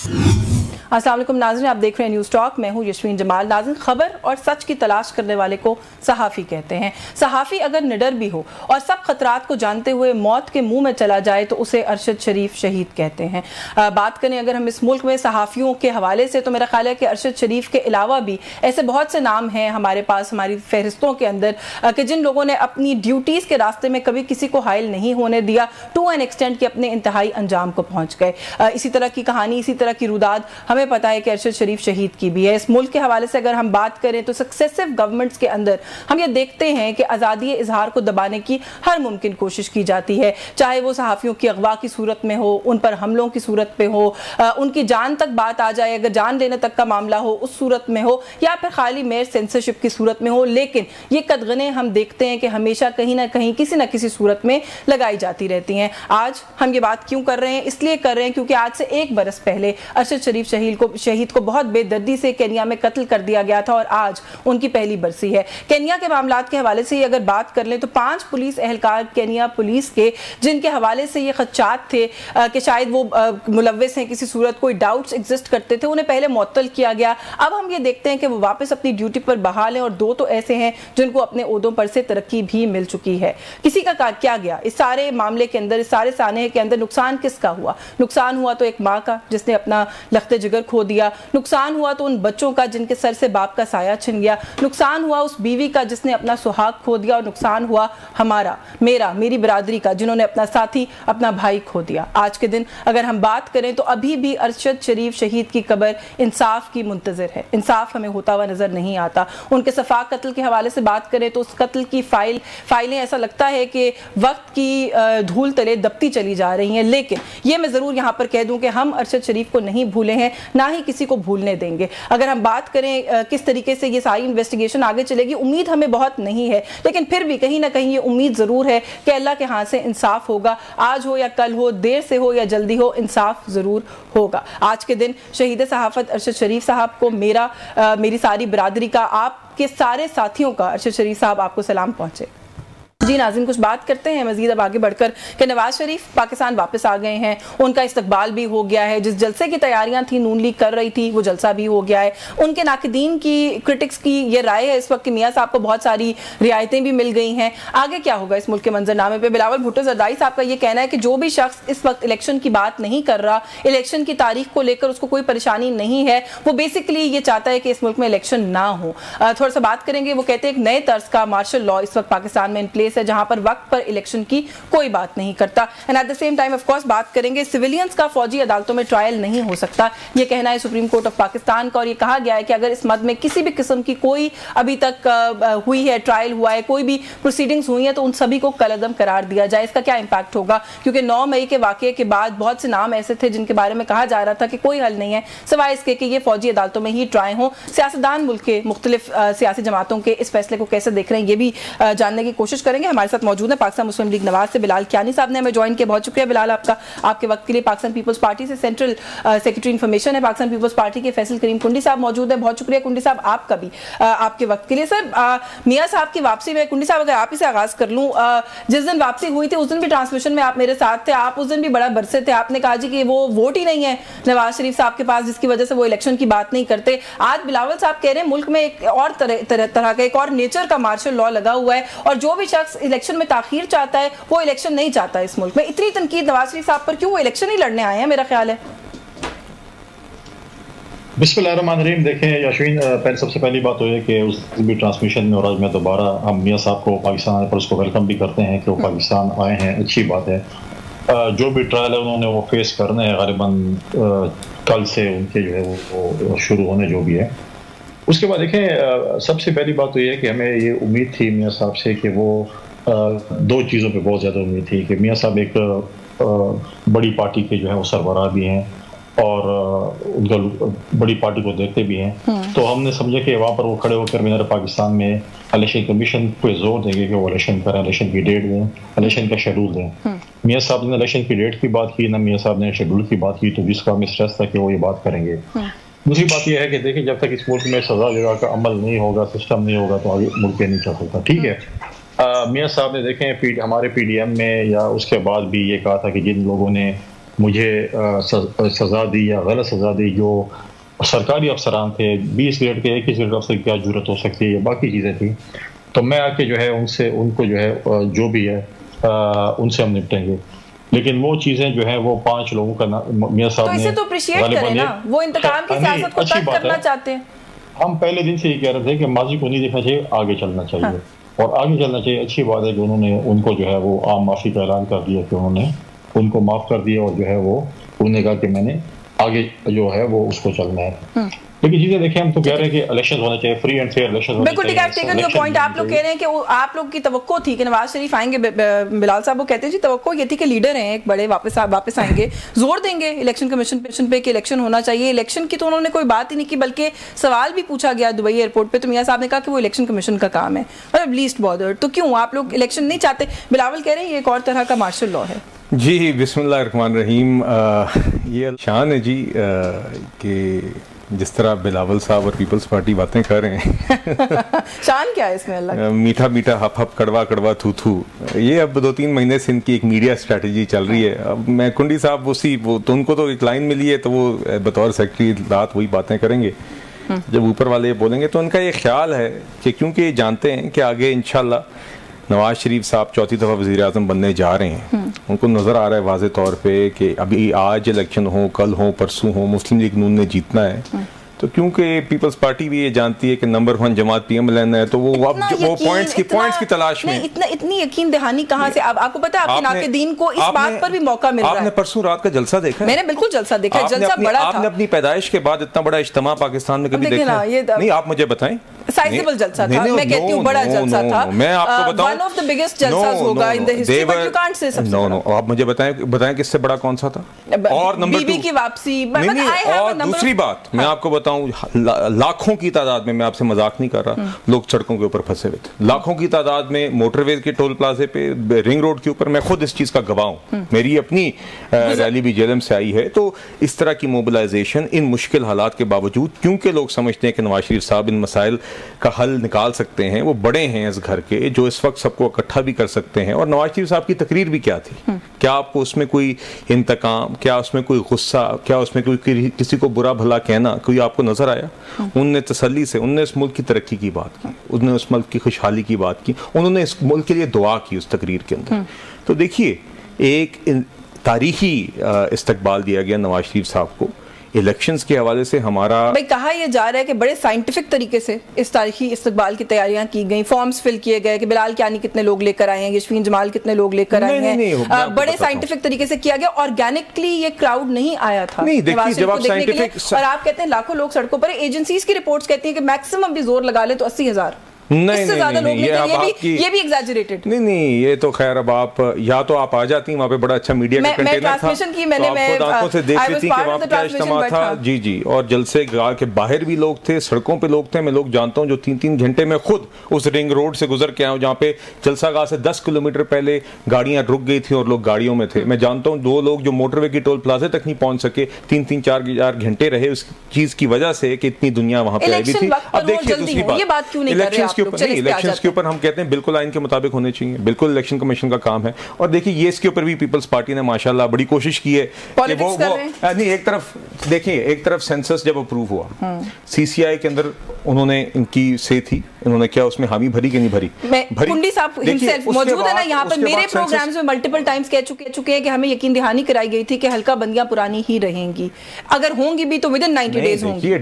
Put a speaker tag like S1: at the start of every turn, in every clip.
S1: अस्सलाम वालेकुम नाज़रीन, आप देख रहे हैं न्यूज़ टॉक। मैं हूँ यशवीन जमाल। नाज़रीन, खबर और सच की तलाश करने वाले को सहाफ़ी कहते हैं। सहाफ़ी अगर निडर भी हो और सब खतरात को जानते हुए मौत के मुंह में चला जाए तो उसे अरशद शरीफ शहीद कहते हैं। बात करें अगर हम इस मुल्क में सहाफ़ियों के हवाले से, तो मेरा ख्याल है कि अरशद शरीफ के अलावा भी ऐसे बहुत से नाम हैं हमारे पास, हमारी फहरिस्तों के अंदर, कि जिन लोगों ने अपनी ड्यूटीज़ के रास्ते में कभी किसी को हायल नहीं होने दिया, टू एन एक्सटेंट कि अपने इंतहाई अंजाम को पहुँच गए। इसी तरह की कहानी, इसी तरह की रुदाद हमें पता है कि अरशद शरीफ शहीद की भी है। इस मुल्क के हवाले से अगर हम बात करें तो सक्सेसिव गवर्नमेंट्स के अंदर हम ये देखते हैं कि आज़ादी इजहार को दबाने की हर मुमकिन कोशिश की जाती है, चाहे वो सहाफ़ियों की अगवा की सूरत में हो, उन पर हमलों की सूरत पे हो, उनकी जान तक बात आ जाए, अगर जान लेने तक का मामला हो उस सूरत में हो, या फिर खाली मेयर सेंसरशिप की सूरत में हो। लेकिन ये कदगने हम देखते हैं कि हमेशा कहीं ना कहीं किसी न किसी सूरत में लगाई जाती रहती हैं। आज हम ये बात क्यों कर रहे हैं? इसलिए कर रहे हैं क्योंकि आज से 1 बरस पहले अरशद शरीफ शहीद को बहुत बेदर्दी से केन्या में कत्ल कर दिया गया था और आज उनकी पहली बरसी है। केन्या के मामलात के हवाले से अगर बात कर लें तो 5 पुलिस एहलकार केन्या पुलिस के, जिनके हवाले से ये खदशात थे कि शायद वो मुलव्विस हैं किसी सूरत, कोई डाउट्स एग्जिस्ट करते थे, उन्हें पहले मुअत्तल किया गया। अब हम ये देखते हैं कि वो वापस अपनी ड्यूटी पर बहाल हैं और 2 तो ऐसे हैं जिनको अपने ओहदों पर से तरक्की भी मिल चुकी है। किसी का क्या गया इस सारे मामले के अंदर, इस सारे साने के अंदर? नुकसान किसका हुआ? नुकसान हुआ तो एक माँ का जिसने अपना लख्ते जिगर खो दिया, नुकसान हुआ तो उन बच्चों का जिनके सर से बाप का साया छिन गया, नुकसान हुआ उस बीवी का जिसने अपना सुहाग खो दिया, और नुकसान हुआ मेरी बिरादरी का जिन्होंने अपना साथी, अपना भाई खो दिया। आज के दिन अगर हम बात करें तो अभी भी अरशद शरीफ शहीद की कब्र इंसाफ की मुंतजर है। इंसाफ हमें होता हुआ नजर नहीं आता। उनके सफाक कत्ल के हवाले से बात करें तो उस कत्ल की फाइलें ऐसा लगता है कि वक्त की धूल तले दबती चली जा रही हैं। लेकिन ये मैं जरूर यहाँ पर कह दूं कि हम अरशद शरीफ को नहीं भूले हैं, ना ही किसी को भूलने देंगे। अगर हम बात करें किस तरीके से ये सारी इन्वेस्टिगेशन आगे चलेगी, उम्मीद हमें बहुत नहीं है, लेकिन फिर भी कहीं ना कहीं ये उम्मीद जरूर है कि अल्लाह के हाथ से इंसाफ होगा। आज हो या कल हो, देर से हो या जल्दी हो, इंसाफ जरूर होगा। आज के दिन शहीद सहाफत अरशद शरीफ साहब को मेरी सारी बिरादरी का, आपके सारे साथियों का, अरशद शरीफ साहब आपको सलाम पहुंचे। जी नाज़रीन, कुछ बात करते हैं मजीद अब आगे बढ़कर कि नवाज शरीफ पाकिस्तान वापस आ गए हैं, उनका इस्तकबाल भी हो गया है। जिस जलसे की तैयारियां थी नून लीग कर रही थी, वो जलसा भी हो गया है। उनके नाकदीन की, क्रिटिक्स की ये राय है इस वक्त कि मियाँ साहब को बहुत सारी रियायतें भी मिल गई हैं। आगे क्या होगा इस मुल्क के मंजरनामे पे? बिलावल भुट्टो ज़रदारी साहब का ये कहना है कि जो भी शख्स इस वक्त इलेक्शन की बात नहीं कर रहा, इलेक्शन की तारीख को लेकर उसको कोई परेशानी नहीं है, वो बेसिकली ये चाहता है कि इस मुल्क में इलेक्शन ना हो। थोड़ा सा बात करेंगे। वो कहते हैं एक नए तर्ज का मार्शल लॉ इस वक्त पाकिस्तान में इन प्लेस है, जहां पर वक्त पर इलेक्शन की कोई बात नहीं करता। And at the same time of course बात करेंगे सिविलियंस का फौजी अदालतों में ट्रायल नहीं हो सकता, ये कहना है सुप्रीम कोर्ट ऑफ पाकिस्तान का। और ये कहा गया है कि अगर इस मद में किसी भी किस्म की कोई अभी तक हुई है, ट्रायल हुआ है, कोई भी प्रोसीडिंग्स हुई है, तो उन सभी को कलअदम करार दिया जाए। इसका क्या इंपैक्ट होगा? क्योंकि 9 मई के वाकये के बाद बहुत से नाम ऐसे थे जिनके बारे में कहा जा रहा था कि कोई हल नहीं है सिवाय इसके कि ये फौजी अदालतों में ही ट्रायल हो। सियासतदान मुल्क के मुख्तलिफ सियासी जमातों के इस फैसले को कैसे देख रहे हैं, ये भी जानने की कोशिश करेंगे। हमारे साथ मौजूद है पाकिस्तान मुस्लिम लीग नवाज से बिलाल कियानी साहब ने हमें ज्वाइन किया। बहुत शुक्रिया बिलाल आपका, आपके वक्त के लिए। पाकिस्तान पीपल्स पार्टी से सेंट्रल सेक्रेटरी इंफॉर्मेशन है पाकिस्तान पीपल्स पार्टी के फैसल करीम कुंडी साहब मौजूद है। बहुत शुक्रिया कुंडी साहब आपका भी, आपके वक्त के लिए। सर, मियाँ साहब की वापसी में, कुंडी साहब अगर आप ही से आगाज कर लूँ, जिस दिन वापसी हुई थी उस दिन भी ट्रांसमिशन में आप मेरे साथ थे, आप उस दिन भी बड़ा बरसे थे। आपने कहा जी कि वो वोट ही नहीं है नवाज शरीफ साहब के पास, जिसकी वजह से वो इलेक्शन की बात नहीं करते। आज बिलावल साहब कह रहे हैं मुल्क में एक और तरह का, एक और नेचर का मार्शल लॉ लगा हुआ है, और जो भी शख्स इलेक्शन में ताखीर चाहता है वो इलेक्शन नहीं चाहता इस मुल्क में। इतनी तनकीद नवाज शरीफ साहब पर क्यों? वो इलेक्शन ही लड़ने आए हैं मेरा ख्याल है।
S2: बिस्मिल्लाहिर्रहमानिर्रहीम। देखें यशवीन, सबसे पहली बात तो है कि उस भी ट्रांसमिशन में, और आज मैं दोबारा हम मियाँ साहब को पाकिस्तान आने पर उसको वेलकम भी करते हैं कि वो पाकिस्तान आए हैं, अच्छी बात है। जो भी ट्रायल है उन्होंने वो फेस करने हैं, गालिबन कल से उनके जो है वो शुरू होने जो भी है। उसके बाद देखें, सबसे पहली बात तो ये है कि हमें ये उम्मीद थी मियाँ साहब से कि वो 2 चीज़ों पे बहुत ज़्यादा उम्मीद थी कि मियाँ साहब एक बड़ी पार्टी के जो है वो सरबराह भी हैं और उनका बड़ी पार्टी को देखते भी हैं। तो हमने समझा कि वहाँ पर वो खड़े होकर मिनार पाकिस्तान में इलेक्शन कमीशन पे जोर देंगे कि वो इलेक्शन करें, इलेक्शन की डेट दें, इलेक्शन का शेड्यूल दें। मियाँ साहब ने इलेक्शन की डेट की बात की ना, मियाँ साहब ने शेड्यूल की बात की, तो जिसका हमें स्ट्रेस था कि वो ये बात करेंगे। दूसरी बात यह है कि देखिए, जब तक इस मुल्क में सजा जगह का अमल नहीं होगा, सिस्टम नहीं होगा, तो आगे मुल्क नहीं चल सकता। ठीक है, मियाँ साहब ने देखें हमारे PDM में या उसके बाद भी ये कहा था कि जिन लोगों ने مجھے سزا دی یا غلط سزا دی. جو سرکاری افسران تھے 20 گریڈ کے 21 گریڈ افسر کیا جرت ہو سکتی ہے, باقی چیزیں تھیں, تو میں آ کے جو ہے ان کو جو ہے جو بھی ہے ان سے ہم نپٹیں گے. لیکن وہ چیزیں جو ہیں وہ 5 لوگوں کا میاں صاحب نے,
S1: تو اسے تو اپریشیٹ کریں نا, وہ انتقام کی سیاست کو ترک کرنا چاہتے ہیں.
S2: ہم پہلے دن سے یہ کہہ رہے تھے کہ ماضی کو نہیں دیکھنا چاہیے, آگے چلنا چاہیے, اور آگے چلنا چاہیے. اچھی بات ہے کہ انہوں نے ان کو جو ہے وہ عام معافی کا اعلان کر دیا کہ انہوں نے ان کو معاف کر دیا, اور جو ہے وہ انہوں نے کہا کہ میں نے آگے جو ہے وہ اس کو چلنا ہے. لیکن چیزیں دیکھیں, ہم تو کہہ رہے ہیں کہ الیکشن ہونے چاہیے, فری اینڈ فیئر الیکشن ہونے چاہیے.
S1: بالکل پوائنٹ آپ لوگ کہہ رہے ہیں کہ آپ لوگ کی توقع تھی کہ نواز شریف آئیں گے. بلال صاحب وہ کہتے ہیں جی توقع یہ تھی کہ لیڈر ہیں ایک بڑے, واپس آئیں گے, زور دیں گے الیکشن کمیشن پہ کہ الیکشن ہونا چاہیے. الیکشن کی تو انہوں نے کوئی بات ہی نہیں کی, بلکہ سوال بھی پوچھا گیا دبئی ایئرپورٹ پہ, تو میاں صاحب نے کہا کہ وہ الیکشن کمیشن کا کام ہے, مطلب لیسٹ بادرڈ. تو کیوں آپ لوگ الیکشن نہیں چاہتے؟ بلاول کہہ رہے ہیں یہ ایک اور طرح کا مارشل لا ہے.
S3: جی بسم اللہ الرحمن الرحیم. یہ شان ہے جی کہ جس طرح بلاول صاحب اور پیپلز پارٹی باتیں کر رہے ہیں.
S1: شان کیا ہے اس میں اللہ؟
S3: میٹھا میٹھا ہپ ہپ کڑوا کڑوا تھو تھو, یہ اب 2-3 مہینے سے ان کی ایک میڈیا اسٹریٹجی چل رہی ہے. اب میں کنڈی صاحب تو ان کو تو ایک لائن ملی ہے, تو وہ بطور سیکرٹری رات وہی باتیں کریں گے. جب اوپر والے بولیں گے تو ان کا یہ خیال ہے کہ کیونکہ یہ جانتے ہیں کہ آگے انشاءاللہ نواز شریف صاحب 4تھی دفعہ وزیر اعظم بننے جا رہے ہیں. ان کو نظر آ رہا ہے واضح طور پہ کہ ابھی آج الیکشن ہو, کل ہو, پرسوں ہو, مسلم لیگ نون نے جیتنا ہے. تو کیونکہ پیپلز پارٹی بھی یہ جانتی ہے کہ نمبر 1 جماعت پی ایم ایل این ہے, تو وہ پوائنٹس کی تلاش میں.
S1: اتنی یقین دہانی کہاں سے؟ آپ کو پتا ہے آپ کے ناقدین کو اس بات پر بھی موقع مل رہا ہے.
S3: آپ نے پرسوں رات کا جلسہ دیکھا؟
S1: میں نے بالکل جلسہ دیکھا, جلسہ بڑا تھا.
S3: آپ نے اپنی پیدائش کے بعد اتنا بڑا اجتماع پاکستان میں کبھی دیکھا نہیں؟ آپ مجھے بتائیں.
S1: سائزیبل جلسہ تھا, میں کہتی ہوں بڑا جلسہ تھا.
S3: میں آپ کو بتاؤں
S1: one of the biggest جلسہ ہوگا in the history, but you can't say سب سے بڑا.
S3: آپ مجھے بتائیں کس سے بڑا کون سا تھا؟ اور نمبر 2
S1: بی بی کی واپسی.
S3: اور دوسری بات میں آپ کو بتاؤں, لاکھوں کی تعداد میں آپ سے مذاق نہیں کر رہا, لوگ سڑکوں کے اوپر پھنسے ہوئے تھے. لاکھوں کی تعداد میں موٹر وے کے ٹول پلازے پہ, رنگ روڈ کے اوپر. میں خود اس چیز کا گواہ ہوں, میری اپنی ریلی بھی جیلم سے آئی ہے. تو اس طرح کی موبلائزیشن ان مشکل حالات کے باوجود, کیونکہ لوگ سمجھتے ہیں کہ نواز شریف صاحب ان مسائل کا حل نکال سکتے ہیں, وہ بڑے ہیں اس گھر کے جو اس وقت سب کو اکٹھا بھی کر سکتے ہیں. اور نواز شریف صاحب کی تقریر بھی کیا تھی؟ کیا آپ کو اس میں کوئی انتقام, کیا اس میں کوئی غصہ, کیا اس میں کوئی کسی کو برا بھلا کہنا کوئی آپ کو نظر آیا؟ انہوں نے تسلی سے, انہوں نے اس ملک کی ترقی کی بات کی, انہوں نے اس ملک کی خوشحالی کی بات کی, انہوں نے اس ملک کے لیے دعا کی اس تقریر کے اندر. تو دیکھیے ایک تاریخی استقبال دیا گیا نواز شریف صاحب کو. الیکشنز کے حوالے سے ہمارا
S1: بھائی کہا یہ جا رہا ہے کہ بڑے سائنٹیفک طریقے سے اس تاریخی استقبال کی تیاریاں کی گئیں, فارمز فل کیے گئے کہ بلال کیانی کتنے لوگ لے کر آئے ہیں, یشفین جمال کتنے لوگ لے کر آئے ہیں, بڑے سائنٹیفک طریقے سے کیا گیا. آرگینکلی یہ کراؤڈ نہیں آیا تھا نواز شریف کو دیکھنے کے لیے, اور آپ کہتے ہیں لاکھوں لوگ سڑکوں پر. ایجنسیز کی رپورٹس کہتی ہیں کہ میکسیمم بھی زور لگا لے تو 80,000. یہ بھی ایگزیجریٹڈ
S3: نہیں, یہ تو خیر اب آپ یا تو آپ آ جاتی ہیں وہاں پہ, بڑا اچھا میڈیا کا کنٹینر تھا, آپ خود آنکھوں سے دیکھ لیتی کہ وہاں پہ کیا اجتماع تھا. جی اور جلسے گاہ کے باہر بھی لوگ تھے, سڑکوں پہ لوگ تھے. میں لوگ جانتا ہوں جو 3 گھنٹے میں خود اس رنگ روڈ سے گزر کے آیا ہوں جہاں پہ جلسہ گاہ سے 10 کلومیٹر پہلے گاڑیاں رک گئی تھیں اور لوگ گاڑیوں میں تھے. میں جانتا ہوں 2 لوگ جو موٹر وے کی ٹول پلازے تک نہیں پہنچ سکے, 3-4 گھنٹے رہے اس چیز کی وجہ سے کہ اتنی دنیا وہاں پہ آئی تھی. اب دیکھیے دوسری بات, الیکشنز کے اوپر ہم کہتے ہیں بالکل آئین کے مطابق ہونے چاہیے, بالکل الیکشن کمیشن کا کام ہے. اور دیکھیں یہ اس کے اوپر بھی پیپلز پارٹی نے ماشاءاللہ بڑی کوشش کی ہے کہ وہ نہیں, ایک طرف دیکھیں, ایک طرف سینسس جب اپروو ہوا سی سی آئی کے اندر, انہوں نے ان کی سے تھی, انہوں نے کیا اس میں حامی بھری کہ نہیں بھری؟
S1: کنڈی صاحب ہمسیلف موجود ہے نا یہاں پر, میرے پروگرامز میں ملٹیپل ٹائمز کہہ چکے ہیں کہ ہمیں یقین دہانی کرائی گئی تھی کہ حلقہ بندیاں پرانی ہی رہیں گی, اگر ہوں گی بھی تو ودن 90 ڈیز ہوں گی.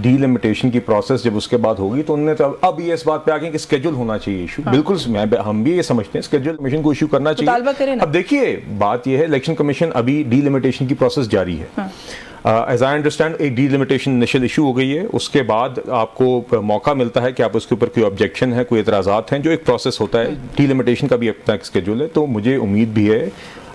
S3: ڈی لمیٹیشن کی پروسیس جب اس کے بعد ہوگی تو انہوں نے اب یہ اس بات پہ آگے کہ اسکیجول ہونا چاہیے ایشو. بالکل ہم بھی یہ سمجھتے ہیں اسکیجول کمیشن کو ایشو کرنا چاہیے. اب دیکھیے بات یہ ہے, الیکشن کمیشن ابھی ڈی لمیٹیشن کی پروسیس جاری ہے. ایز آئی انڈرسٹینڈ ایک ڈی لمیٹیشن انیشل ایشو ہو گئی ہے, اس کے بعد آپ کو موقع ملتا ہے کہ آپ اس کے اوپر کوئی آبجیکشن ہے, کوئی اعتراضات ہیں, جو ایک پروسیس ہوتا ہے. ڈی لمیٹیشن کا بھی اپنا ایک اسکیجول ہے. تو مجھے امید بھی ہے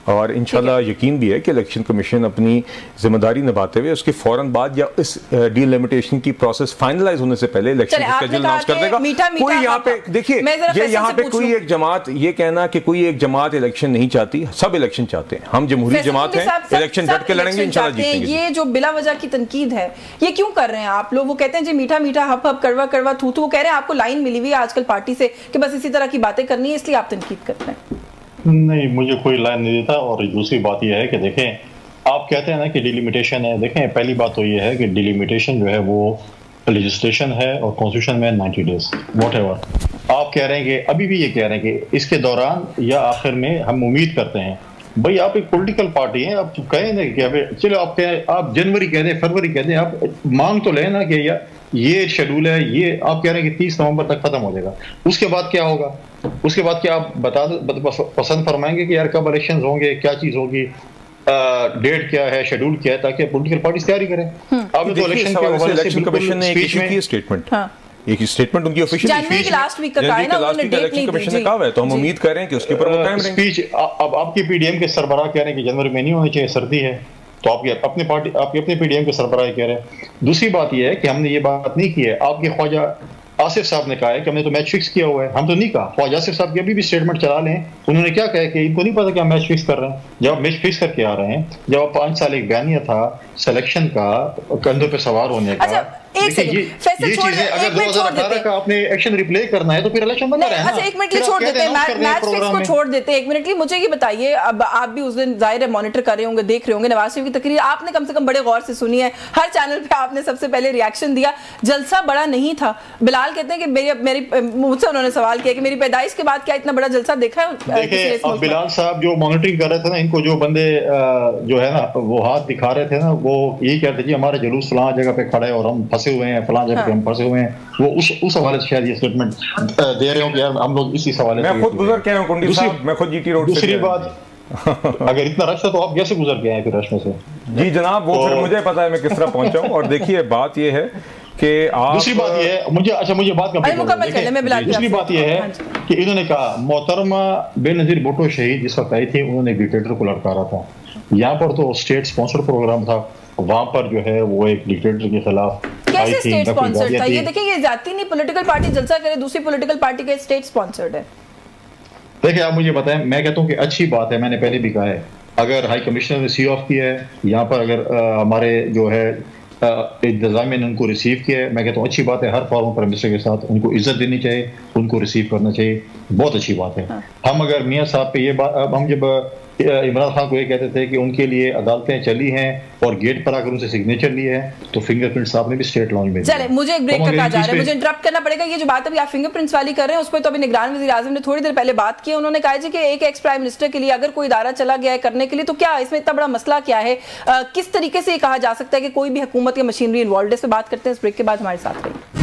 S3: اور انشاءاللہ یقین بھی ہے کہ الیکشن کمیشن اپنی ذمہ داری نبھاتے ہوئے اس کے فوراً بعد یا اس ڈی لمیٹیشن کی پروسیس فائنلائز ہونے سے پہلے الیکشن اسکیجول اناؤنس کر دے گا. کوئی یہاں پہ دیکھیے, یہ یہاں پہ کوئی ایک جماعت یہ کہنا کہ کوئی ایک جماعت الیکشن نہیں چاہتی, سب الیکشن چاہتے ہیں. ہم جمہوری جماعت ہیں, الیکشن ڈٹ کے لڑیں گے, انشاءاللہ جیتیں گے.
S1: یہ جو بلا وجہ کی تنقید ہے یہ کیوں کر رہے ہیں آپ لوگ؟ وہ کہتے ہیں جی میٹھا میٹھا ہپ ہپ کڑوا کڑوا تھو تھو, وہ کہہ رہے ہیں آپ کو لائن ملی ہوئی ہے آج کل پارٹی سے کہ بس اسی طرح کی باتیں کرنی ہے, اس لیے آپ تنقید کرتے ہیں.
S2: नहीं, मुझे कोई लाइन नहीं देता। और दूसरी बात यह है कि देखें, आप कहते हैं ना कि डिलिमिटेशन है, देखें पहली बात तो ये है कि डिलिमिटेशन जो है वो लेजिस्लेशन है और कॉन्स्टिट्यूशन में 90 डेज व्हाटएवर। आप कह रहे हैं कि अभी भी ये कह रहे हैं कि इसके दौरान या आखिर में हम उम्मीद करते हैं। भाई आप एक पॉलिटिकल पार्टी हैं, आप कहें ना कि अभी चलो आप कहें, आप जनवरी कह दें, फरवरी कह दें, आप मांग तो लें ना कि ये शेड्यूल है, ये आप कह रहे हैं कि 30 नवंबर तक खत्म हो जाएगा। उसके बाद क्या होगा? उसके बाद क्या आप पसंद फरमाएंगे कि यार कब इलेक्शन होंगे, क्या चीज होगी, डेट क्या है, शेड्यूल क्या है, ताकि पॉलिटिकल पार्टी तैयारी करें। अब तो इलेक्शन के हवाले से
S3: इलेक्शन कमीशन ने एक स्टेटमेंट एक स्टेटमेंट उनकी ऑफिशियल
S1: जनवरी के लास्ट वीक का है ना, उन्होंने डेट नहीं दी
S3: ने कहा है, तो हम उम्मीद कर रहे हैं कि उसके ऊपर वो कायम रहेंगे।
S2: स्पीच अब आपकी पीडीएम के सरबराह कह रहे हैं कि जनवरी में नहीं होनी चाहिए, सर्दी है, तो आपकी अपने पीडीएम के सरबराह कह रहे हैं। दूसरी बात यह है कि हमने ये बात नहीं की है, आपके ख्वाजा आसिफ साहब ने कहा है कि हमने तो मैच फिक्स किया हुआ है। हम तो नहीं कहा, ख्वाजा आसिफ साहब की अभी भी स्टेटमेंट चला लें, उन्होंने क्या कहा कि इनको नहीं पता कि हम मैच फिक्स कर रहे हैं। जब आप मैच फिक्स करके आ रहे हैं, जब आप 5 साल एक बयानिया था सिलेक्शन का, कंधों पे सवार होने का, ये चीजें अगर 2018 का आपने एक्शन रिप्ले करना है तो फिर इलेक्शन बंद है।
S1: अच्छा, एक मिनट के लिए छोड़ देते हैं, मैच फिक्स को छोड़ देते हैं एक मिनट के लिए। मुझे ये बताइए, अब आप भी उस दिन जाहिर है मॉनिटर कर रहे होंगे, देख रहे होंगे नवाज शरीफ की तकरीर, आपने कम से कम बड़े गौर से सुनी है, हर चैनल पे आपने सबसे पहले रिएक्शन दिया। जलसा बड़ा नहीं था। बिलाल कहते हैं कि मुझसे उन्होंने सवाल किया कि मेरी पैदाइश के बाद क्या इतना बड़ा जलसा देखा है?
S2: देखिए, बिलाल साहब जो मॉनिटरिंग कर रहे थे ना, इनको जो बंदे जो है ना वो हाथ दिखा रहे थे ना, वो यही कहते जी हमारा जुलूस फलां जगह पे खड़ा है और हम फंसे हुए हैं, फलां जगह पे हम फंसे हुए हैं। वो उस हवाले से शायद ये स्टेटमेंट दे रहे हो कि यार हम लोग इसी हवाले से।
S3: मैं खुद गुजर के आया हूं कुंडी साहब, मैं खुद जीटी रोड से।
S2: दूसरी बात, अगर इतना रश था तो आप कैसे गुजर के आए फिर रश में से?
S3: जी जनाब, वो फिर मुझे पता है मैं किस तरह पहुंचा हूं। और देखिए बात ये है कि आप,
S2: दूसरी बात ये है, मुझे बात दूसरी बात ये है कि इन्होंने कहा मोहतरमा बेनजीर भुट्टो शहीद जिस वक्त आई थी, उन्होंने डिक्टेटर को लड़कारा था। यहाँ पर तो स्टेट स्पॉन्सर्ड प्रोग्राम था, वहां पर जो है वो एक डिक्टेटर के खिलाफ
S1: कैसे स्टेट स्पॉन्सर्ड था? ये देखिए, ये जाती नहीं, पॉलिटिकल पार्टी जलसा करे, दूसरी पॉलिटिकल पार्टी के स्टेट स्पॉन्सर्ड है। देखिए
S2: आप मुझे बताएं, मैं कहता हूँ कि अच्छी बात है, मैंने पहले भी कहा है, अगर हाई कमिश्नर ने सी ऑफ किया है यहाँ पर, अगर हमारे जो है इंतजामिया ने उनको रिसीव किया है, मैं कहता हूँ अच्छी बात है। हर फॉर्म प्राइम मिनिस्टर के साथ उनको इज्जत देनी चाहिए, उनको रिसीव करना चाहिए, बहुत अच्छी बात है। हम अगर मियाँ साहब पे ये बात, हम जब इमरान खान को ये कहते थे कि उनके लिए अदालतें चली हैं और गेट पर आकर उनसे सिग्नेचर लिए हैं, तो फिंगरप्रिंट साहब ने भी स्टेट लॉन्च में।
S1: चले, मुझे एक ब्रेक का कहा जा रहा है, मुझे इंटरप्ट करना पड़ेगा। ये जो बात अभी आप फिंगरप्रिंट्स वाली कर रहे हैं, उस पर तो अभी निगरान वज़ीर आज़म ने थोड़ी देर पहले बात की है। उन्होंने कहा कि एक एक्स प्राइम मिनिस्टर के लिए अगर कोई इदारा चला गया है करने के लिए, तो क्या इसमें इतना बड़ा मसला क्या है? किस तरीके से ये कहा जा सकता है कि कोई भी हुकूमत या मशीनरी इन्वॉल्व है? इस पर बात करते हैं इस ब्रेक के बाद। हमारे साथ रहिए।